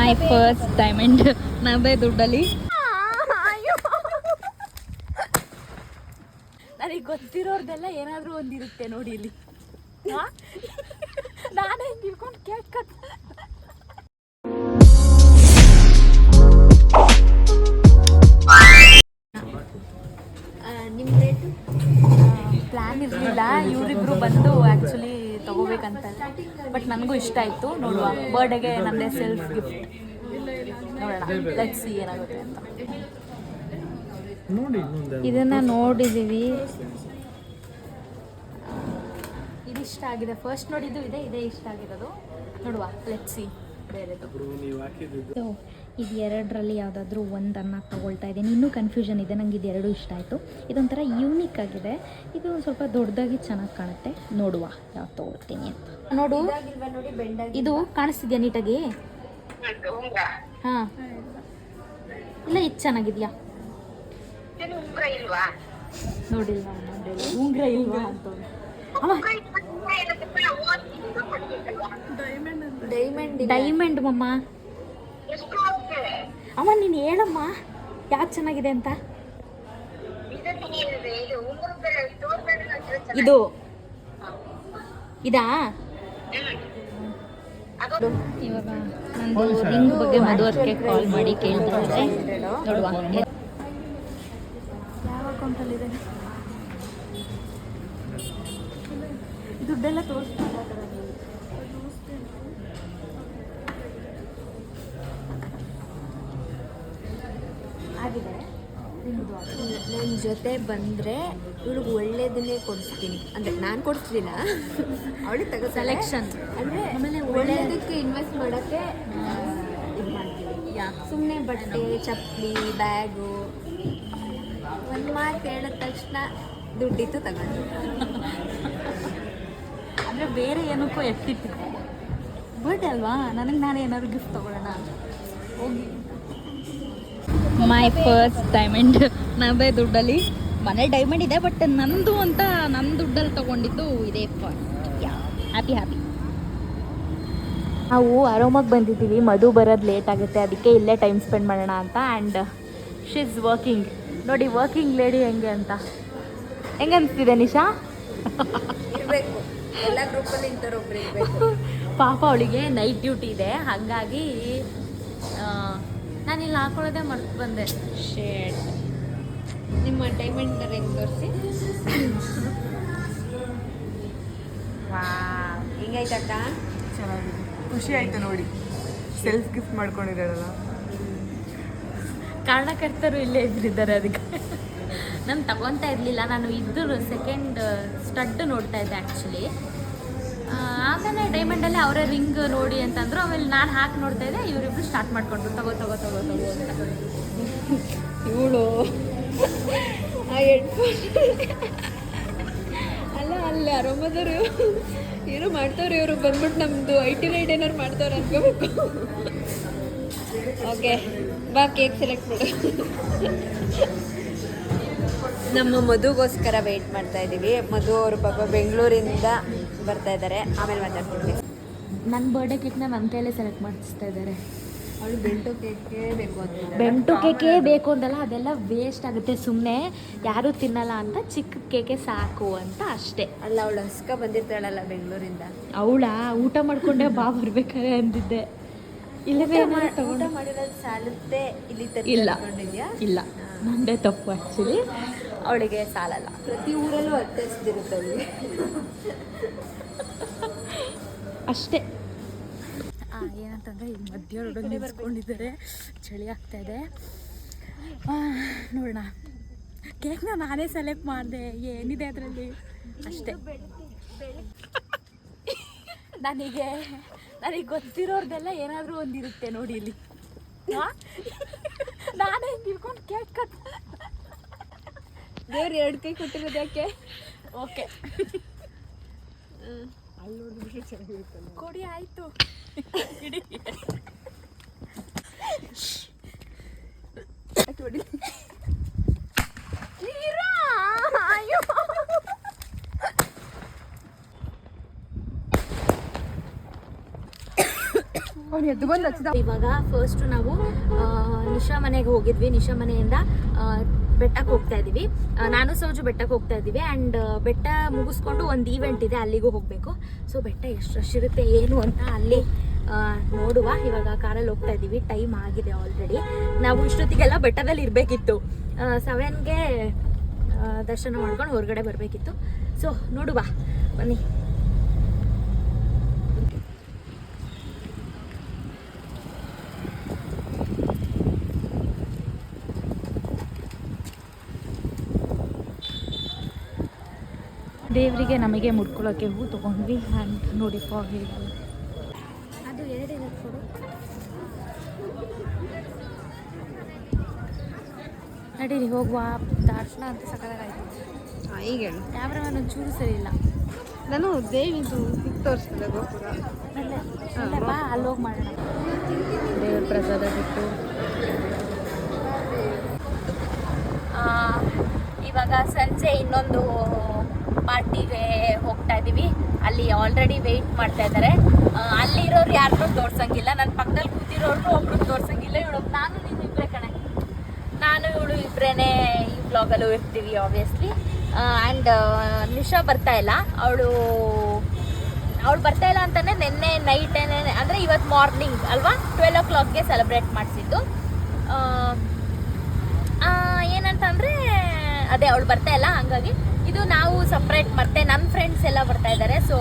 My first diamond ನಮ್ಮದೇ ದುಡ್ಡಲ್ಲಿ. ನನಗೆ ಗೊತ್ತಿರೋರ್ದೆಲ್ಲ ಏನಾದರೂ ಒಂದಿರುತ್ತೆ ನೋಡಿ ಇಲ್ಲಿ. ನಾನೇ ತಿಳ್ಕೊಂಡು ಕೇಕ್ ಕಟ್. ನಿಮ್ಮ ರೇಟು ಪ್ಲ್ಯಾನ್ ಇರಲಿಲ್ಲ, ಇವರಿಬ್ರು ಬಂದು ಆ್ಯಕ್ಚುಲಿ ತಗೋಬೇಕಂತ, ಬಟ್ ನನಗೂ ಇಷ್ಟ ಆಯಿತು. ನೋಡುವ, ಬರ್ಡೇಗೆ ನನ್ನದೇ ಸೆಲ್ಫ್ ಗಿಫ್ಟ್. ನೋಡೋಣ, ಲೆಟ್ಸ್ ಸಿ ಏನಾಗುತ್ತೆ ಅಂತ. ಇದನ್ನು ನೋಡಿದ್ದೀವಿ, ಇದು ಇಷ್ಟ ಆಗಿದೆ. ಫಸ್ಟ್ ನೋಡಿದ್ದು ಇದೇ ಇಷ್ಟ ಆಗಿರೋದು. ನೋಡುವ, ಲೆಟ್ಸ್ ಸಿ ಬೇರೆದು. ಇದು ಎರಡರಲ್ಲಿ ಯಾವುದಾದ್ರೂ ಒಂದನ್ನು ತೊಗೊಳ್ತಾ ಇದ್ದೀನಿ. ಇನ್ನೂ ಕನ್ಫ್ಯೂಷನ್ ಇದೆ, ನನಗೆ ಇದು ಎರಡು ಇಷ್ಟ ಆಯಿತು. ಇದೊಂಥರ ಯೂನಿಕ್ ಆಗಿದೆ, ಇದು ಸ್ವಲ್ಪ ದೊಡ್ಡದಾಗಿ ಚೆನ್ನಾಗಿ ಕಾಣುತ್ತೆ. ನೋಡುವ ಯಾವ್ದು ತೊಗೊಳ್ತೀನಿ ಅಂತ. ನೋಡು, ಇದು ಕಾಣಿಸ್ತಿದ್ಯಾ ನೀಟಾಗಿ? ಹಾಂ, ಇಲ್ಲ ಇದು ಚೆನ್ನಾಗಿದೆಯಾ? ನೋಡಿಲ್ಲ, ಉಂಗ್ರ ಇಲ್ವಾ ಅಂತ. ಡೈಮಂಡ್ ಮಮ್ಮ. ಅಮ್ಮ ನೀನು ಹೇಳಮ್ಮ ಯಾಕೆ ಚೆನ್ನಾಗಿದೆ ಅಂತ. ಇದು ಇದಾ? ಇವಾಗ ನಂದು ರಿಂಗ್ ಬಗ್ಗೆ ಮದುವರ್ಗೆ ಕಾಲ್ ಮಾಡಿ ಕೇಳ್ತಾರೆ. ನೋಡುವ ಯಾವ ಅಕೌಂಟಲ್ಲಿದೆ ದುಡ್ಡೆಲ್ಲ ತೋರಿಸ್ತಾ ಆಗಿದೆ. ನನ್ನ ಜೊತೆ ಬಂದರೆ ಇವಳಿಗೆ ಒಳ್ಳೇದನ್ನೇ ಕೊಡಿಸ್ತೀನಿ. ಅಂದರೆ ನಾನು ಕೊಡಿಸ್ಲಿಲ್ಲ, ಅವಳಿಗೆ ತಗೋ ಸೆಲೆಕ್ಷನ್. ಅಂದರೆ ಆಮೇಲೆ ಒಳ್ಳೇದಕ್ಕೆ ಇನ್ವೆಸ್ಟ್ ಮಾಡೋಕ್ಕೆ ಇದು ಮಾಡ್ತೀನಿ. ಸುಮ್ಮನೆ ಬಟ್ಟೆ, ಚಪ್ಪಲಿ, ಬ್ಯಾಗು ಒಂದು ಮಾತು ಹೇಳಿದ ತಕ್ಷಣ ದುಡ್ಡಿತ್ತು ತಗೊಂಡು. ಅಂದರೆ ಬೇರೆ ಏನಕ್ಕೂ ಎತ್ತಿತ್ತು, ಬಟ್ ಅಲ್ವಾ ನನಗೆ ನಾನು ಏನಾದ್ರು ಗಿಫ್ಟ್ ತೊಗೊಳ್ಳೋಣ ಹೋಗಿ. ಮೈ ಫಸ್ಟ್ ಡೈಮಂಡ್ ನಮ್ಮದೇ ದುಡ್ಡಲ್ಲಿ. ಮನೆ ಡೈಮಂಡ್ ಇದೆ, ಬಟ್ ನಂದು ಅಂತ ನನ್ನ ದುಡ್ಡಲ್ಲಿ ತೊಗೊಂಡಿದ್ದು ಇದೇ ಫಸ್ಟ್. ಹ್ಯಾಪಿ. ನಾವು ಆರಾಮಾಗಿ ಬಂದಿದ್ದೀವಿ. ಮಧು ಬರೋದು ಲೇಟ್ ಆಗುತ್ತೆ, ಅದಕ್ಕೆ ಇಲ್ಲೇ ಟೈಮ್ ಸ್ಪೆಂಡ್ ಮಾಡೋಣ ಅಂತ. And she is working. ನೋಡಿ ವರ್ಕಿಂಗ್ ಲೇಡಿ ಹೆಂಗೆ ಅಂತ. ಹೆಂಗೆ ಅನಿಸ್ತಿದೆ ನಿಶಾ? ಇರಬೇಕು, ಎಲ್ಲ ಗ್ರೂಪಲ್ಲಿ ಇಂಥವ್ರೊಬ್ರು ಇರಬೇಕು. ಪಾಪ ಅವಳಿಗೆ ನೈಟ್ ಡ್ಯೂಟಿ ಇದೆ, ಹಾಗಾಗಿ ನಾನು ಇಲ್ಲಿ ಹಾಕೊಳ್ಳೋದೇ ಮರ್ತು ಬಂದೆ. ಶೇಡ್ ನಿಮ್ಮ ಡೈಮಂಡ್ ರಿಂಗ್ ತೋರಿಸಿ. ವಾ, ಹಿಂಗೈತಕ್ಕ? ಚೆನ್ನಾಗಿದೆ, ಖುಷಿ ಆಯಿತು ನೋಡಿ. Self gift ಮಾಡ್ಕೊಂಡಿದ್ದಾರಲ್ಲ. ಕಾರಣಕರ್ತರು ಇಲ್ಲೇ ಇದ್ರಿದ್ದಾರೆ, ಅದಕ್ಕೆ ನಾನು ತಗೊತಾ ಇರಲಿಲ್ಲ. ನಾನು ಇದ್ರ ಸೆಕೆಂಡ್ ಸ್ಟಡ್ ನೋಡ್ತಾ ಇದ್ದೆ ಆ್ಯಕ್ಚುಲಿ. ಆಮೇಲೆ ಡೈಮಂಡಲ್ಲಿ ಅವರೇ ರಿಂಗ್ ನೋಡಿ ಅಂತಂದ್ರು. ಆಮೇಲೆ ನಾನು ಹಾಕಿ ನೋಡ್ತಾ ಇದ್ದೆ, ಇವರಿಬ್ರು ಸ್ಟಾರ್ಟ್ ಮಾಡ್ಕೊಂಡ್ರು ತಗೋ ಅಂತ. ಇವಳು ಆ ಹೆಡ್ಫೋನ್ ಅಲ್ಲ ಆರಾಮದವರು ಏನೋ ಮಾಡ್ತವ್ರೆ ಇವರು. ಬಂದ್ಬಿಟ್ಟು ನಮ್ಮದು IT ರೈಡ್ ಏನಾರು ಮಾಡ್ತವ್ರೆ ಅನ್ಕೋಬೇಕು. ಓಕೆ ಬಾ, ಕೇಕ್ ಸೆಲೆಕ್ಟ್ ಮಾಡು. ನಮ್ಮ ಮದುಗೋಸ್ಕರ ವೆಯ್ಟ್ ಮಾಡ್ತಾ ಇದ್ದೀವಿ. ಮಧು ಅವರು ಪಾಪ ಬೆಂಗಳೂರಿಂದ ಬರ್ತಾ ಇದ್ದಾರೆ, ಆಮೇಲೆ ಮಾತಾಡ್ತೀವಿ. ನನ್ನ ಬರ್ಡೇ ಕೇಕ್ನ ನನ್ನ ಕೈಲೇ ಸೆಲೆಕ್ಟ್ ಮಾಡಿಸ್ತಾ ಇದ್ದಾರೆ. ಅವಳು ಬೆಂಟು ಕೇಕೇ ಬೇಕು ಅಂತ. ಬೆಂಟು ಕೇಕೇ ಬೇಕು ಅಂತಲ್ಲ, ಅದೆಲ್ಲ ವೇಸ್ಟ್ ಆಗುತ್ತೆ, ಸುಮ್ಮನೆ ಯಾರೂ ತಿನ್ನಲ್ಲ ಅಂತ ಚಿಕ್ಕ ಕೇಕೆ ಸಾಕು ಅಂತ ಅಷ್ಟೇ. ಅಲ್ಲ, ಅವಳು ಹಸ್ಕ ಬಂದಿರ್ತಾಳಲ್ಲ ಬೆಂಗಳೂರಿಂದ. ಅವಳ ಊಟ ಮಾಡ್ಕೊಂಡೆ ಬಾ ಬರ್ಬೇಕಾದ್ರೆ ಅಂದಿದ್ದೆ. ಇಲ್ಲವೇ ಊಟ ಮಾಡಿರೋದು ಸಾಲುತ್ತೆ ಇಲ್ಲಿ ತಗೊಂಡಿದ್ಯಾ? ಇಲ್ಲ, ನಂದೇ ತಪ್ಪು ಆ್ಯಕ್ಚುಲಿ. ಅವಳಿಗೆ ಸಾಲಲ್ಲ. ಪ್ರತಿ ಊರಲ್ಲೂ ಅರ್ಥಿಸ್ದಿರುತ್ತೆ ಅವಳಿಗೆ ಅಷ್ಟೇ. ಏನಂತಂದರೆ ಈಗ ಮಧ್ಯ ನಿಲ್ಸ್ಕೊಂಡಿದ್ದಾರೆ, ಚಳಿ ಆಗ್ತಾಯಿದೆ. ನೋಡೋಣ, ಕೇಕ್ನ ನಾನೇ ಸೆಲೆಕ್ಟ್ ಮಾಡಿದೆ, ಏನಿದೆ ಅದರಲ್ಲಿ ಅಷ್ಟೇ. ನನಗೆ ಗೊತ್ತಿರೋರ್ದೆಲ್ಲ ಏನಾದರೂ ಒಂದಿರುತ್ತೆ ನೋಡಿ ಇಲ್ಲಿ. ನಾನೇ ತಿಳ್ಕೊಂಡು ಕೇಕ್ ಕಟ್. ದೇವ್ರು 2 ಕೈ ಕೊಟ್ಟಿರೋದು ಯಾಕೆ? ಓಕೆ, ಅಲ್ಲಿ ನೋಡಿದ್ರೆ ಚೆನ್ನಾಗಿರುತ್ತಲ್ಲ. ಕೊಡಿ ಆಯಿತು. ಇಡಿ ಅವ್ನು ಎದ್ದು ಬಂದು ಹಚ್ಚಿದ. ಇವಾಗ ಫಸ್ಟು ನಾವು ನಿಶಾ ಮನೆಗೆ ಹೋಗಿದ್ವಿ. ನಿಶಾ ಮನೆಯಿಂದ ಬೆಟ್ಟಕ್ಕೆ ಹೋಗ್ತಾ ಇದ್ದೀವಿ. ನಾನು ಸೌಜು ಬೆಟ್ಟಕ್ಕೆ ಹೋಗ್ತಾ ಇದ್ದೀವಿ. ಆ್ಯಂಡ್ ಬೆಟ್ಟ ಮುಗಿಸ್ಕೊಂಡು ಒಂದು ಈವೆಂಟ್ ಇದೆ, ಅಲ್ಲಿಗೂ ಹೋಗಬೇಕು. ಸೊ ಬೆಟ್ಟ ಎಷ್ಟು ರಶ್ ಇರುತ್ತೆ ಏನು ಅಂತ ಅಲ್ಲಿ ನೋಡುವ. ಇವಾಗ ಕಾರಲ್ಲಿ ಹೋಗ್ತಾ ಇದ್ದೀವಿ, ಟೈಮ್ ಆಗಿದೆ ಆಲ್ರೆಡಿ. ನಾವು ಇಷ್ಟೊತ್ತಿಗೆಲ್ಲ ಬೆಟ್ಟದಲ್ಲಿ ಇರಬೇಕಿತ್ತು. 7ಗೆ ದರ್ಶನ ಮಾಡ್ಕೊಂಡು ಹೊರಗಡೆ ಬರಬೇಕಿತ್ತು. ಸೊ ನೋಡುವ ಬನ್ನಿ. ದೇವರಿಗೆ ನಮಗೆ ಮುಡ್ಕೊಳ್ಳೋಕ್ಕೆ ಹೂ ತೊಗೊಂಡ್ವಿ. ಆ್ಯಂಡ್ ನೋಡಿ ಫಾಗ್ ಹೇಗೆ ಅದು 2 ಕೊಡು. ನಡೀರಿ ಹೋಗುವ. ದರ್ಶನ ಅಂತ ಸಕಲಾಗಾಯ್ತು. ಈಗ ಹೇಳು. ಕ್ಯಾಮ್ರಾಮನ್ ಒಂಚೂರು ಸರಿ ಇಲ್ಲ. ನಾನು ದೇವಿದು ಸಿಕ್ ತೋರಿಸ್ತಿದ್ದೆ ಗೋಪುರ. ಅಲ್ಲೇ ಬಾ, ಅಲ್ಲಿ ಹೋಗಿ ಮಾಡೋಣ. ದೇವ್ರ ಪ್ರಸಾದ ಬಿಟ್ಟು ಇವಾಗ ಸಂಜೆ ಇನ್ನೊಂದು ಪಾರ್ಟಿಗೆ ಹೋಗ್ತಾ ಇದ್ದೀವಿ. ಅಲ್ಲಿ ಆಲ್ರೆಡಿ ವೆಯ್ಟ್ ಮಾಡ್ತಾ ಇದ್ದಾರೆ. ಅಲ್ಲಿರೋರು ಯಾರನ್ನೂ ತೋರ್ಸಂಗಿಲ್ಲ. ನನ್ನ ಪಕ್ಕದಲ್ಲಿ ಕೂತಿರೋರು ಒಬ್ರು ತೋರ್ಸಂಗಿಲ್ಲ. ಇವಳು ನೀನು ಇಬ್ಬರೇ ಕಣೆ, ನಾನು ಇವಳು ಇಬ್ಬರೇನೆ ಈ ವ್ಲಾಗಲ್ಲೂ ಇರ್ತೀವಿ ಆಬ್ವಿಯಸ್ಲಿ. ಆ್ಯಂಡ್ ನಿಶಾ ಬರ್ತಾ ಇಲ್ಲ. ಅವಳು ಬರ್ತಾ ಇಲ್ಲ ಅಂತಲೇ ನಿನ್ನೆ ನೈಟೇನೆ, ಅಂದರೆ ಇವತ್ತು ಮಾರ್ನಿಂಗ್ ಅಲ್ವಾ 12 o'clockಗೆ ಸೆಲೆಬ್ರೇಟ್ ಮಾಡಿಸಿದ್ದು. ಏನಂತಂದರೆ ಅದೇ ಅವಳು ಬರ್ತಾ ಇಲ್ಲ. ಹಾಗಾಗಿ ಇದು ನಾವು ಸಪ್ರೇಟ್. ಮತ್ತೆ ನನ್ನ ಫ್ರೆಂಡ್ಸ್ ಎಲ್ಲ ಬರ್ತಾ ಇದ್ದಾರೆ. ಸೊ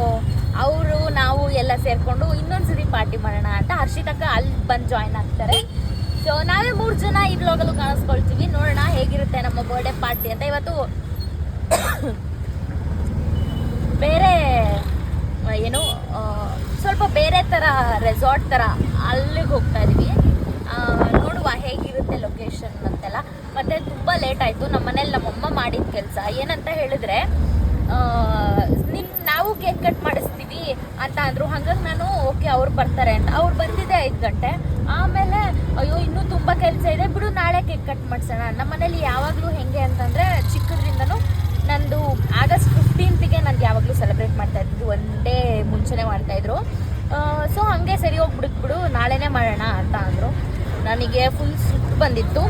ಅವರು ನಾವು ಎಲ್ಲ ಸೇರಿಕೊಂಡು ಇನ್ನೊಂದ್ಸರಿ ಪಾರ್ಟಿ ಮಾಡೋಣ ಅಂತ ಹರ್ಷಿತಕ್ಕ ಅಲ್ಲಿ ಬಂದು ಜಾಯ್ನ್ ಆಗ್ತಾರೆ. ಸೊ ನಾವೇ 3 ಜನ ಈ ವ್ಲಾಗಲ್ಲೂ ಕಾಣಿಸ್ಕೊಳ್ತೀವಿ. ನೋಡೋಣ ಹೇಗಿರುತ್ತೆ ನಮ್ಮ ಬರ್ಡೇ ಪಾರ್ಟಿ ಅಂತ. ಇವತ್ತು ಬೇರೆ ಏನು ಸ್ವಲ್ಪ ಬೇರೆ ಥರ ರೆಸಾರ್ಟ್ ಥರ ಅಲ್ಲಿಗೆ ಹೋಗ್ತಾ ಇದ್ದೀವಿ. ನೋಡುವ ಹೇಗಿರುತ್ತೆ ಲೊಕೇಶನ್ ಅಂತೆಲ್ಲ. ಮತ್ತು ತುಂಬ ಲೇಟ್ ಆಯಿತು. ನಮ್ಮ ಮನೇಲಿ ನಮ್ಮಮ್ಮ ಮಾಡಿದ ಕೆಲಸ ಏನಂತ ಹೇಳಿದ್ರೆ, ನಾವು ಕೇಕ್ ಕಟ್ ಮಾಡಿಸ್ತೀವಿ ಅಂತ ಅಂದರು. ಹಾಗಾಗಿ ನಾನು ಓಕೆ ಅವ್ರು ಬರ್ತಾರೆ ಅಂತ. ಅವ್ರು ಬಂದಿದ್ದೆ 5 ಗಂಟೆ. ಆಮೇಲೆ ಅಯ್ಯೋ ಇನ್ನೂ ತುಂಬ ಕೆಲಸ ಇದೆ ಬಿಡು, ನಾಳೆ ಕೇಕ್ ಕಟ್ ಮಾಡಿಸೋಣ. ನಮ್ಮ ಮನೇಲಿ ಯಾವಾಗಲೂ ಹೆಂಗೆ ಅಂತಂದರೆ ಚಿಕ್ಕದ್ರಿಂದನೂ ನಂದು ಆಗಸ್ಟ್ 15ಗೆ ನಂದು ಯಾವಾಗಲೂ ಸೆಲೆಬ್ರೇಟ್ ಮಾಡ್ತಾಯಿದ್ದು. 1 ಡೇ ಮುಂಚೆನೇ ಮಾಡ್ತಾಯಿದ್ರು. ಸೊ ಹಾಗೆ ಸರಿ ಹೋಗ್ಬಿಡ್ಬಿಡು, ನಾಳೆನೇ ಮಾಡೋಣ ಅಂತ ಅಂದರು. ನನಗೆ ಫುಲ್ ಸಿಟ್ಟು ಬಂದಿತ್ತು.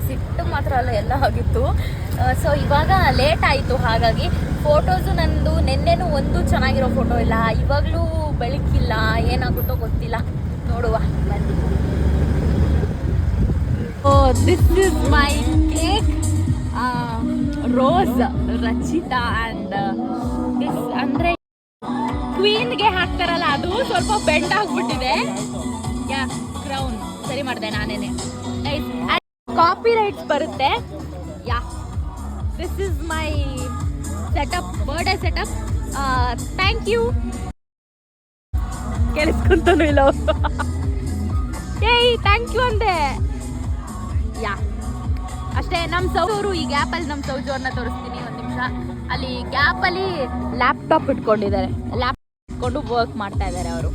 ಸಿಟ್ಟು ಮಾತ್ರ ಅಲ್ಲ, ಎಲ್ಲ ಆಗಿತ್ತು. ಸೊ ಇವಾಗ ಲೇಟ್ ಆಯಿತು. ಹಾಗಾಗಿ ಫೋಟೋಸು ನಂದು ನಿನ್ನೆನೂ ಒಂದು ಚೆನ್ನಾಗಿರೋ ಫೋಟೋ ಇಲ್ಲ. ಇವಾಗಲೂ ಬೆಳಕಿಲ್ಲ, ಏನಾಗುತ್ತೋ ಗೊತ್ತಿಲ್ಲ. ನೋಡುವ ಬನ್ನಿ. This is my cake. Rose Rachita and this ಅಂದರೆ ಕ್ವೀನ್ಗೆ ಹಾಕ್ತಾರಲ್ಲ, ಅದು ಸ್ವಲ್ಪ ಬೆಂಡ್ ಆಗ್ಬಿಟ್ಟಿದೆ. ಯಾ ಕ್ರೌನ್ ಸರಿ ಮಾಡಿದೆ ನಾನೇನೆ. ಕಾಪಿ ರೈಟ್ಸ್ ಬರುತ್ತೆ. Yeah this is my setup, birthday setup. Thank you. ಕೇಳಿಸ್ಕೊಂತಾನು ಇಲ್ಲ. ಏಯ್ ಥ್ಯಾಂಕ್ ಯು ಅಂದೆ. ಯಾ ಅಷ್ಟೇ. ನಮ್ಮ ಸೌಜೋರು ಈ ಗ್ಯಾಪಲ್ಲಿ ನಮ್ಮ ಸೌಜೋರ್ನ ತೋರಿಸ್ತೀನಿ ಒಂದು ನಿಮಿಷ. ಅಲ್ಲಿ ಗ್ಯಾಪಲ್ಲಿ ಲ್ಯಾಪ್ಟಾಪ್ ಇಟ್ಕೊಂಡಿದ್ದಾರೆ. ಲ್ಯಾಪ್ಟಾಪ್ ಇಟ್ಕೊಂಡು ವರ್ಕ್ ಮಾಡ್ತಾ ಇದ್ದಾರೆ ಅವರು.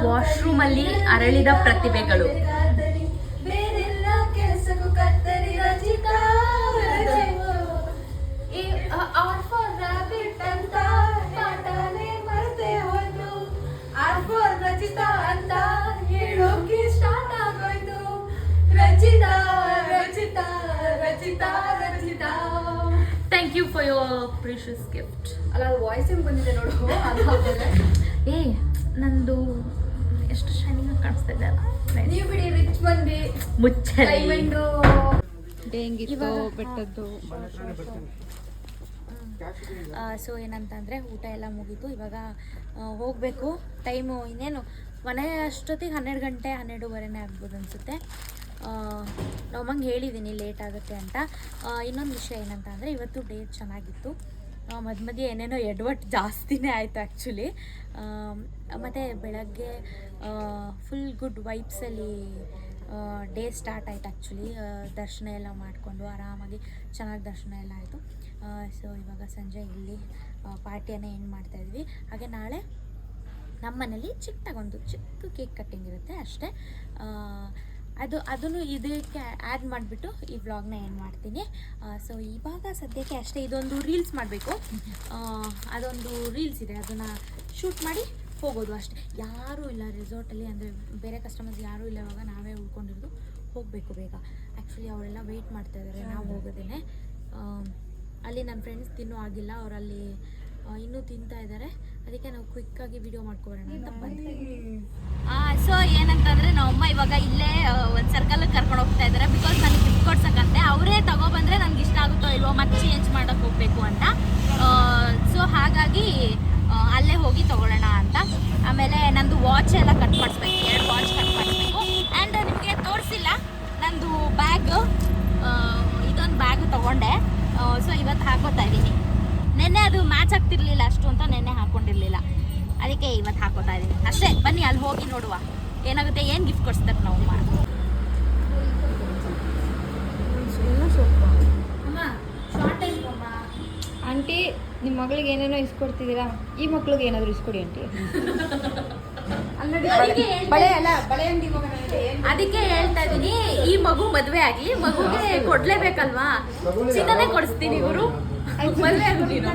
ವಾಶ್ರೂಮಲ್ಲಿ ಅರಳಿದ ಪ್ರತಿಭೆಗಳು. Thank you for your precious gift. ಅಲ್ಲ ಅದು ವಾಯ್ಸ್ ಹೆಂಗೆ ಬಂದಿದೆ ನೋಡು. ಏ ನಂದು ಎಷ್ಟು ಶೈನಿಂಗ್ ಕಾಣಿಸ್ತಾ ಇದೆ ಅಲ್ಲ. ನೀವು ಬಿಡಿ, ರಿಚ್ ಬಂದು ಮುಚ್ಚೆ ಹೆಂಗಿತ್ತು ಬೆಟ್ಟದ್ದು. ಸೊ ಏನಂತಂದರೆ ಊಟ ಎಲ್ಲ ಮುಗೀತು. ಇವಾಗ ಹೋಗಬೇಕು. ಟೈಮು ಇನ್ನೇನು ಮನೆ ಅಷ್ಟೊತ್ತಿಗೆ 12 ಗಂಟೆ 12:15 ಆಗ್ಬೋದು ಅನಿಸುತ್ತೆ. ನಮ್ಮಂಗೆ ಹೇಳಿದ್ದೀನಿ ಲೇಟ್ ಆಗುತ್ತೆ ಅಂತ. ಇನ್ನೊಂದು ವಿಷಯ ಏನಂತ ಅಂದರೆ ಇವತ್ತು ಡೇ ಚೆನ್ನಾಗಿತ್ತು. ಮಧ್ಯೆ ಏನೇನೋ ಎಡವಟ್ಟು ಜಾಸ್ತಿನೇ ಆಯಿತು ಆ್ಯಕ್ಚುಲಿ. ಮತ್ತು ಬೆಳಗ್ಗೆ ಫುಲ್ ಗುಡ್ ವೈಬ್ಸಲ್ಲಿ ಡೇ ಸ್ಟಾರ್ಟ್ ಆಯ್ತು ಆ್ಯಕ್ಚುಲಿ. ದರ್ಶನ ಎಲ್ಲ ಮಾಡಿಕೊಂಡು ಆರಾಮಾಗಿ ಚೆನ್ನಾಗಿ ದರ್ಶನ ಎಲ್ಲ ಆಯಿತು. ಸೊ ಇವಾಗ ಸಂಜೆ ಇಲ್ಲಿ ಪಾರ್ಟಿಯನ್ನು ಎಂಡ್ ಮಾಡ್ತಾಯಿದ್ವಿ. ಹಾಗೆ ನಾಳೆ ನಮ್ಮ ಮನೇಲಿ ಚಿಕ್ಕ ಕೇಕ್ ಕಟ್ಟಿಂಗ್ ಇರುತ್ತೆ ಅಷ್ಟೇ. ಅದನ್ನು ಇದಕ್ಕೆ ಆ್ಯಡ್ ಮಾಡಿಬಿಟ್ಟು ಈ ವ್ಲಾಗ್ನ ಏನು ಮಾಡ್ತೀನಿ. ಸೊ ಇವಾಗ ಸದ್ಯಕ್ಕೆ ಅಷ್ಟೇ, ಇದೊಂದು ರೀಲ್ಸ್ ಮಾಡಬೇಕು, ಅದೊಂದು ರೀಲ್ಸ್ ಇದೆ, ಅದನ್ನು ಶೂಟ್ ಮಾಡಿ ಹೋಗೋದು ಅಷ್ಟೇ. ಯಾರೂ ಇಲ್ಲ ರೆಸಾರ್ಟಲ್ಲಿ, ಅಂದರೆ ಬೇರೆ ಕಸ್ಟಮರ್ಸ್ ಯಾರೂ ಇಲ್ಲ, ಇವಾಗ ನಾವೇ ಉಳ್ಕೊಂಡಿರೋದು. ಹೋಗಬೇಕು ಬೇಗ. ಆ್ಯಕ್ಚುಲಿ ಅವರೆಲ್ಲ ವೆಯ್ಟ್ ಮಾಡ್ತಾಯಿದ್ದಾರೆ ನಾವು ಹೋಗೋದೇನೆ. ಅಲ್ಲಿ ನನ್ನ ಫ್ರೆಂಡ್ಸ್ ತಿನ್ನೋ ಆಗಿಲ್ಲ, ಅವರಲ್ಲಿ ಇನ್ನೂ ತಿಂತಾ ಇದ್ದಾರೆ, ಅದಕ್ಕೆ ನಾವು ಕ್ವಿಕ್ಕಾಗಿ ವಿಡಿಯೋ ಮಾಡ್ಕೊಬರೋಣ ಅಂತ ಬಂದ್ವಿ. ಸೊ ಏನಂತಂದರೆ ನಮ್ಮಮ್ಮ ಇವಾಗ ಇಲ್ಲೇ ಒಂದು ಸರ್ಕಲ್ಗೆ ಕರ್ಕೊಂಡು ಹೋಗ್ತಾ ಇದ್ದಾರೆ, ಬಿಕಾಸ್ ನನಗೆ ಗಿಫ್ಟ್ ಕೊಡ್ಸಕ್ಕಂತೆ. ಅವರೇ ತಗೊಬಂದರೆ ನನಗೆ ಇಷ್ಟ ಆಗುತ್ತೋ ಇಲ್ವೋ ಮತ್ತೆ ಚೇಂಜ್ ಮಾಡೋಕ್ಕೆ ಹೋಗಬೇಕು ಅಂತ. ಸೊ ಹಾಗಾಗಿ ಅಲ್ಲೇ ಹೋಗಿ ತೊಗೊಳ್ಳೋಣ ಅಂತ. ಆಮೇಲೆ ನಂದು ವಾಚ್ ಎಲ್ಲ ಕಟ್ ಮಾಡಿಸ್ಬೇಕು, 2 ವಾಚ್ ಕಟ್ ಮಾಡಿಸ್ಬೇಕು. ಆ್ಯಂಡ್ ನಿಮಗೆ ತೋರಿಸಿಲ್ಲ ನಂದು ಬ್ಯಾಗ್, ಇದೊಂದು ಬ್ಯಾಗ್ ತೊಗೊಂಡೆ. ಸೊ ಇವತ್ತು ಹಾಕೋತಾ ಇದ್ದೀನಿ. ನೆನ್ನೆ ಅದು ಮ್ಯಾಚ್ ಆಗ್ತಿರ್ಲಿಲ್ಲ ಅಷ್ಟು ಅಂತ ನೆನ್ನೆ ಹಾಕ್ಕೊಂಡಿರಲಿಲ್ಲ, ಅದಕ್ಕೆ ಇವತ್ತು ಹಾಕೋತಾ ಇದ್ದೀನಿ ಅಷ್ಟೇ. ಬನ್ನಿ ಅಲ್ಲಿ ಹೋಗಿ ನೋಡುವ ಏನಾಗುತ್ತೆ, ಏನು ಗಿಫ್ಟ್ ಕೊಡಿಸ್ತಾರೆ ನಾವು. ಆಂಟಿ ನಿಮ್ಮ ಮಗಳಿಗೆ ಏನೇನೋ ಇಸ್ಕೊಡ್ತಿದ್ದೀರಾ, ಈ ಮಕ್ಳಿಗೆ ಏನಾದರೂ ಇಸ್ಕೊಡಿ ಆಂಟಿ. ಅದಕ್ಕೆ ಹೇಳ್ತಾ ಇದೀನಿ, ಈ ಮಗು ಮದುವೆ ಆಗಲಿ, ಮಗುಗೆ ಕೊಡ್ಲೇಬೇಕಲ್ವಾ, ಚಿನ್ನನೇ ಕೊಡಿಸ್ತೀನಿ ಇವರು, ಮದುವೆ ಆಗು ನೀನು.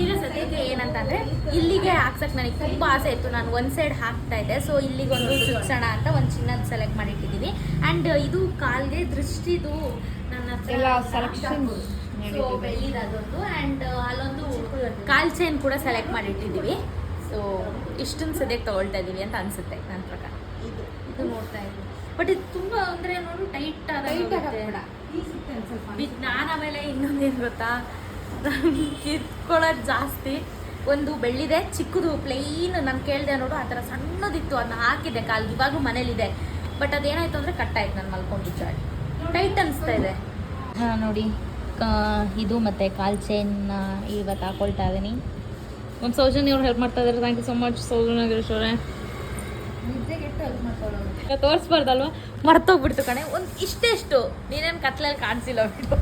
ಈಗ ಸದ್ಯಕ್ಕೆ ಏನಂತಂದರೆ ಇಲ್ಲಿಗೆ ಹಾಕ್ಸಕ್ಕೆ ನನಗೆ ತುಂಬ ಆಸೆ ಇತ್ತು, ನಾನು ಒಂದು ಸೈಡ್ ಹಾಕ್ತಾ ಇದ್ದೆ. ಸೊ ಇಲ್ಲಿಗೊಂದು ಚುಚ್ಚೋಣ ಅಂತ ಒಂದು ಚಿನ್ನದ ಸೆಲೆಕ್ಟ್ ಮಾಡಿಟ್ಟಿದ್ದೀನಿ. ಆ್ಯಂಡ್ ಇದು ಕಾಲ್ಗೆ ದೃಷ್ಟಿದು ನನ್ನ ಎಲ್ಲ ಸೆಲೆಕ್ಷನ್ ಬೆಳ್ಳಿದೊಂದು, ಆ್ಯಂಡ್ ಅಲ್ಲೊಂದು ಕಾಲ್ ಚೈನ್ ಕೂಡ ಸೆಲೆಕ್ಟ್ ಮಾಡಿಟ್ಟಿದ್ದೀವಿ. ಸೊ ಇಷ್ಟನ್ನು ಸದ್ಯಕ್ಕೆ ತೊಗೊಳ್ತಾ ಇದ್ದೀವಿ ಅಂತ ಅನಿಸುತ್ತೆ ನನ್ನ ಪ್ರಕಾರ. ಇದು ನೋಡ್ತಾ ಇದ್ದೀವಿ, ಬಟ್ ಇದು ತುಂಬ ಅಂದರೆ ನೋಡು ಟೈಟ್ ನಾನು. ಆಮೇಲೆ ಇನ್ನೊಂದೇನು ಗೊತ್ತಾ, ಕಿತ್ಕೊಳ್ಳೋದು ಜಾಸ್ತಿ. ಒಂದು ಬೆಳ್ಳಿದೆ ಚಿಕ್ಕದು ಪ್ಲೈನ್, ನಾನು ಕೇಳಿದೆ ನೋಡು ಆ ಥರ ಸಣ್ಣದಿತ್ತು, ಅದನ್ನ ಹಾಕಿದ್ದೆ ಕಾಲ್ಗೆ, ಇವಾಗೂ ಮನೇಲಿದೆ. ಬಟ್ ಅದೇನಾಯಿತು ಅಂದರೆ ಕಟ್ಟಾಯ್ತು, ನಾನು ಮಲ್ಕೊಂಡು ಜಾಡಿ ಟೈಟ್ ಅನಿಸ್ತಾ ಇದೆ. ಹಾಂ ನೋಡಿ, ಇದು ಮತ್ತು ಕಾಲ್ ಚೈನ್ ಇವತ್ತು ಹಾಕೊಳ್ತಾ ಇದ್ದೀನಿ. ಒಂದು ಸೌಜನ್ಯ ಅವ್ರು ಹೆಲ್ಪ್ ಮಾಡ್ತಾ ಇದ್ದಾರೆ, thank you so much Soujanya Girish ಅವರೇ. ತೋರಿಸ್ಬಾರ್ದಲ್ವ, ಮರ್ತೋಗ್ಬಿಡ್ತು ಕಣೆ. ಒಂದು ಇಷ್ಟೆಷ್ಟು ನೀನೇನು ಕತ್ಲಲ್ಲಿ ಕಾಣಿಸಿಲ್ಲ ಬಿಟ್ಟು.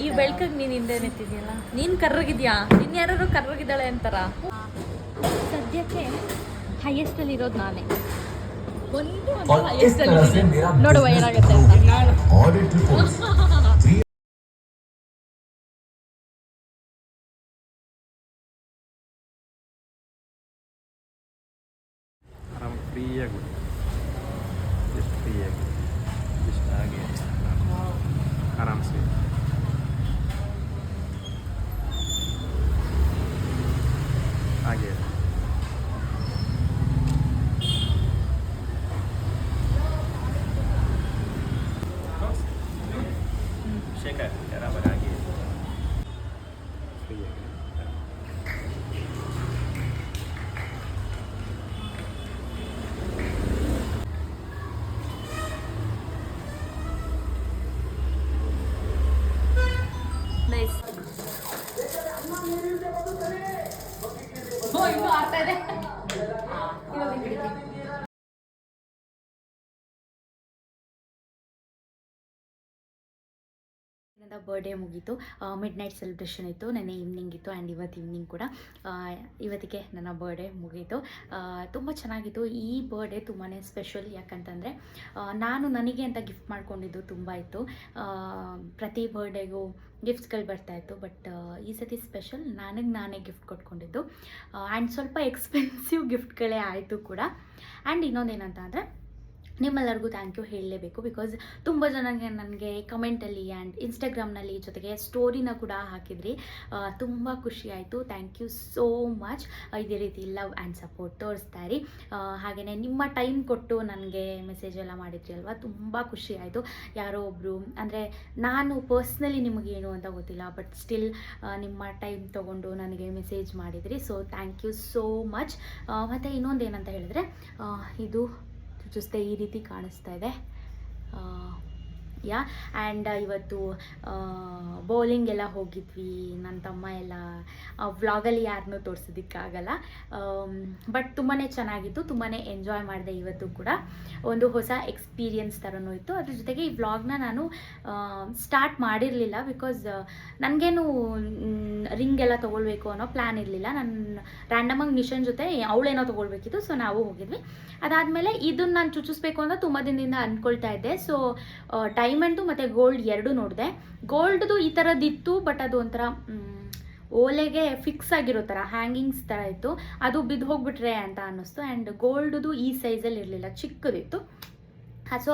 ಈ ಬೆಳ್ಕಾಗ ನೀನು ಹಿಂದೆ ನಿಂತಿದ್ಯಲ್ಲ, ನೀನು ಕರ್ರಗಿದ್ಯಾ, ನೀನು ಯಾರು ಕರ್ರಗಿದ್ದಾಳೆ ಅಂತಾರ. ಸದ್ಯಕ್ಕೆ ಹೈಯೆಸ್ಟಲ್ಲಿ ಇರೋದು ನಾನೇ, ಒಂದು ಹೈಯೆಸ್ಟಲ್ಲಿ ನೋಡುವ ಏನಾಗುತ್ತೆ ಅಂತ. ಫ್ರೀಯಾಗಿ ಎಷ್ಟು ಫ್ರೀಯಾಗಿ ಇಷ್ಟ ಹಾಗೆ ಆರಾಮ್ಸೆ ಹಾಗೆ ಶೇಖರ್ ಬರಾಬರ್ ಹಾಗೆ ಫ್ರೀಯಾಗಿ. ಇನ್ನೂ ಆಗ್ತಾ ಇದೆ. ಬರ್ಡೇ ಮುಗೀತು, ಮಿಡ್ ನೈಟ್ ಸೆಲೆಬ್ರೇಷನ್ ಇತ್ತು, ನೆನ್ನೆ ಈವ್ನಿಂಗ್ ಇತ್ತು ಆ್ಯಂಡ್ ಇವತ್ತು ಈವ್ನಿಂಗ್ ಕೂಡ. ಇವತ್ತಿಗೆ ನನ್ನ ಬರ್ಡೇ ಮುಗೀತು. ತುಂಬ ಚೆನ್ನಾಗಿತ್ತು. ಈ ಬರ್ಡೇ ತುಂಬಾ ಸ್ಪೆಷಲ್, ಯಾಕಂತಂದರೆ ನಾನು ನನಗೆ ಅಂತ ಗಿಫ್ಟ್ ಮಾಡ್ಕೊಂಡಿದ್ದು ತುಂಬ ಇತ್ತು. ಪ್ರತಿ ಬರ್ಡೇಗೂ ಗಿಫ್ಟ್ಸ್ಗಳು ಬರ್ತಾಯಿತ್ತು, ಬಟ್ ಈ ಸತಿ ಸ್ಪೆಷಲ್ ನನಗೆ ನಾನೇ ಗಿಫ್ಟ್ ಕೊಟ್ಕೊಂಡಿದ್ದು. ಆ್ಯಂಡ್ ಸ್ವಲ್ಪ ಎಕ್ಸ್ಪೆನ್ಸಿವ್ ಗಿಫ್ಟ್ಗಳೇ ಆಯಿತು ಕೂಡ. ಆ್ಯಂಡ್ ಇನ್ನೊಂದೇನಂತ ಅಂದರೆ ನಿಮ್ಮೆಲ್ಲರಿಗೂ ಥ್ಯಾಂಕ್ ಯು ಹೇಳಲೇಬೇಕು, ಬಿಕಾಸ್ ತುಂಬ ಜನಗೆ ನನಗೆ ಕಮೆಂಟಲ್ಲಿ ಆ್ಯಂಡ್ ಇನ್ಸ್ಟಾಗ್ರಾಮ್ನಲ್ಲಿ ಜೊತೆಗೆ ಸ್ಟೋರಿನ ಕೂಡ ಹಾಕಿದ್ರಿ. ತುಂಬ ಖುಷಿ ಆಯಿತು. Thank you so much. ಇದೇ ರೀತಿ ಲವ್ ಆ್ಯಂಡ್ ಸಪೋರ್ಟ್ ತೋರಿಸ್ತಾ ಇರಿ. ಹಾಗೆಯೇ ನಿಮ್ಮ ಟೈಮ್ ಕೊಟ್ಟು ನನಗೆ ಮೆಸೇಜ್ ಎಲ್ಲ ಮಾಡಿದ್ರಿ ಅಲ್ವಾ, ತುಂಬ ಖುಷಿ ಆಯಿತು. ಯಾರೋ ಒಬ್ಬರು, ಅಂದರೆ ನಾನು ಪರ್ಸ್ನಲಿ ನಿಮಗೇನು ಅಂತ ಗೊತ್ತಿಲ್ಲ, ಬಟ್ ಸ್ಟಿಲ್ ನಿಮ್ಮ ಟೈಮ್ ತೊಗೊಂಡು ನನಗೆ ಮೆಸೇಜ್ ಮಾಡಿದ್ರಿ. So thank you so much. ಮತ್ತು ಇನ್ನೊಂದೇನಂತ ಹೇಳಿದ್ರೆ, ಇದು ಚುಚ್ಚುಸ್ತೆ ಈ ರೀತಿ ಕಾಣಿಸ್ತಾ ಇದೆ. ಯಾ ಆ್ಯಂಡ್ ಇವತ್ತು ಬೌಲಿಂಗ್ ಎಲ್ಲ ಹೋಗಿದ್ವಿ. ನನ್ನ ತಮ್ಮ ಎಲ್ಲ ವ್ಲಾಗಲ್ಲಿ ಯಾರನ್ನೂ ತೋರಿಸೋದಕ್ಕಾಗಲ್ಲ, ಬಟ್ ತುಂಬಾ ಚೆನ್ನಾಗಿತ್ತು, ತುಂಬಾ ಎಂಜಾಯ್ ಮಾಡಿದೆ. ಇವತ್ತು ಕೂಡ ಒಂದು ಹೊಸ ಎಕ್ಸ್ಪೀರಿಯನ್ಸ್ ಥರನೂ ಇತ್ತು. ಅದ್ರ ಜೊತೆಗೆ ಈ ವ್ಲಾಗ್ನ ನಾನು ಸ್ಟಾರ್ಟ್ ಮಾಡಿರಲಿಲ್ಲ, ಬಿಕಾಸ್ ನನಗೇನು ರಿಂಗ್ ಎಲ್ಲ ತೊಗೊಳ್ಬೇಕು ಅನ್ನೋ ಪ್ಲ್ಯಾನ್ ಇರಲಿಲ್ಲ. ನಾನು ರ್ಯಾಂಡಮಾಗಿ ನಿಶನ್ ಜೊತೆ ಅವಳೇನೋ ತೊಗೊಳ್ಬೇಕಿತ್ತು, ಸೊ ನಾವು ಹೋಗಿದ್ವಿ. ಅದಾದಮೇಲೆ ಇದನ್ನು ನಾನು ಚುಚ್ಚಿಸ್ಬೇಕು ಅಂತ ತುಂಬ ದಿನದಿಂದ ಅಂದ್ಕೊಳ್ತಾ ಇದ್ದೆ. ಸೊ ಡೈಮಂಡು ಮತ್ತು ಗೋಲ್ಡ್ ಎರಡೂ ನೋಡಿದೆ. ಗೋಲ್ಡ್ದು ಈ ಥರದ್ದಿತ್ತು, ಬಟ್ ಅದು ಒಂಥರ ಓಲೆಗೆ ಫಿಕ್ಸ್ ಆಗಿರೋ ಥರ ಹ್ಯಾಂಗಿಂಗ್ಸ್ ಥರ ಇತ್ತು, ಅದು ಬಿದ್ದು ಹೋಗ್ಬಿಟ್ರೆ ಅಂತ ಅನ್ನಿಸ್ತು. ಆ್ಯಂಡ್ ಗೋಲ್ಡ್ದು ಈ ಸೈಜಲ್ಲಿ ಇರಲಿಲ್ಲ, ಚಿಕ್ಕದಿತ್ತು. ಸೊ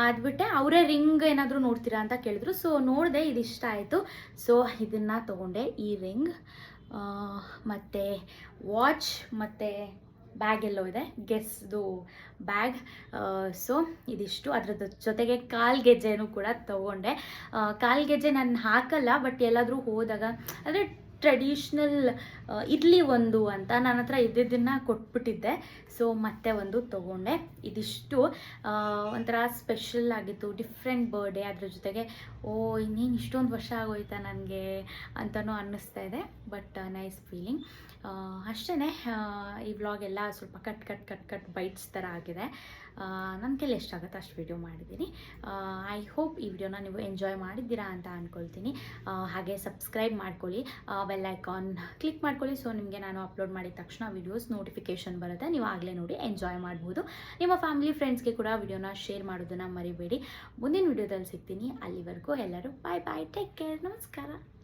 ಅದ್ಬಿಟ್ಟೆ ಅವರೇ ರಿಂಗ್ ಏನಾದರೂ ನೋಡ್ತೀರಾ ಅಂತ ಕೇಳಿದ್ರು. ಸೊ ನೋಡಿದೆ, ಇದಿಷ್ಟ ಆಯಿತು. ಸೊ ಇದನ್ನು ತೊಗೊಂಡೆ, ಈ ರಿಂಗ್ ಮತ್ತು ವಾಚ್ ಮತ್ತು ಬ್ಯಾಗ್ ಎಲ್ಲೋ ಇದೆ, ಗೆಸ್ದು ಬ್ಯಾಗ್. ಸೊ ಇದಿಷ್ಟು. ಅದ್ರದ್ದು ಜೊತೆಗೆ ಕಾಲ್ಗೆಜ್ಜೆನೂ ಕೂಡ ತೊಗೊಂಡೆ. ಕಾಲ್ಗೆಜ್ಜೆ ನಾನು ಹಾಕಲ್ಲ, ಬಟ್ ಎಲ್ಲಾದರೂ ಹೋದಾಗ ಅಂದರೆ ಟ್ರೆಡಿಷ್ನಲ್ ಇರಲಿ ಒಂದು ಅಂತ ನನ್ನ ಹತ್ರ ಇದ್ದಿದ್ದನ್ನು ಕೊಟ್ಬಿಟ್ಟಿದ್ದೆ. ಸೊ ಮತ್ತೆ ಒಂದು ತೊಗೊಂಡೆ. ಇದಿಷ್ಟು ಒಂಥರ ಸ್ಪೆಷಲ್ ಆಗಿತ್ತು, ಡಿಫ್ರೆಂಟ್ ಬರ್ಡೇ. ಅದ್ರ ಜೊತೆಗೆ ಇನ್ನೇನು ಇಷ್ಟೊಂದು ವರ್ಷ ಆಗೋಯ್ತಾ ನನಗೆ ಅಂತಲೂ ಅನ್ನಿಸ್ತಾ ಇದೆ, ಬಟ್ ನೈಸ್ ಫೀಲಿಂಗ್. ಅಷ್ಟೇ. ಈ ವ್ಲಾಗ್ ಎಲ್ಲ ಸ್ವಲ್ಪ ಕಟ್ ಬೈಟ್ಸ್ ಥರ ಆಗಿದೆ. ನನ್ನ ಕೈಲಿ ಎಷ್ಟಾಗುತ್ತೆ ಅಷ್ಟು ವಿಡಿಯೋ ಮಾಡಿದ್ದೀನಿ. ಐ ಹೋಪ್ ಈ ವಿಡಿಯೋನ ನೀವು ಎಂಜಾಯ್ ಮಾಡಿದ್ದೀರಾ ಅಂತ ಅಂದ್ಕೊಳ್ತೀನಿ. ಹಾಗೆ ಸಬ್ಸ್ಕ್ರೈಬ್ ಮಾಡ್ಕೊಳ್ಳಿ, ಬೆಲ್ ಐಕಾನ್ ಕ್ಲಿಕ್ ಮಾಡ್ಕೊಳ್ಳಿ. ಸೊ ನಿಮಗೆ ನಾನು ಅಪ್ಲೋಡ್ ಮಾಡಿದ ತಕ್ಷಣ ವಿಡಿಯೋಸ್ ನೋಟಿಫಿಕೇಷನ್ ಬರುತ್ತೆ, ನೀವು ಆಗಲೇ ನೋಡಿ ಎಂಜಾಯ್ ಮಾಡ್ಬೋದು. ನಿಮ್ಮ ಫ್ಯಾಮಿಲಿ ಫ್ರೆಂಡ್ಸ್ಗೆ ಕೂಡ ವಿಡಿಯೋನ ಶೇರ್ ಮಾಡೋದನ್ನು ಮರಿಬೇಡಿ. ಮುಂದಿನ ವಿಡಿಯೋದಲ್ಲಿ ಸಿಗ್ತೀನಿ. ಅಲ್ಲಿವರೆಗೂ ಎಲ್ಲರೂ ಬಾಯ್, ಟೇಕ್ ಕೇರ್, ನಮಸ್ಕಾರ.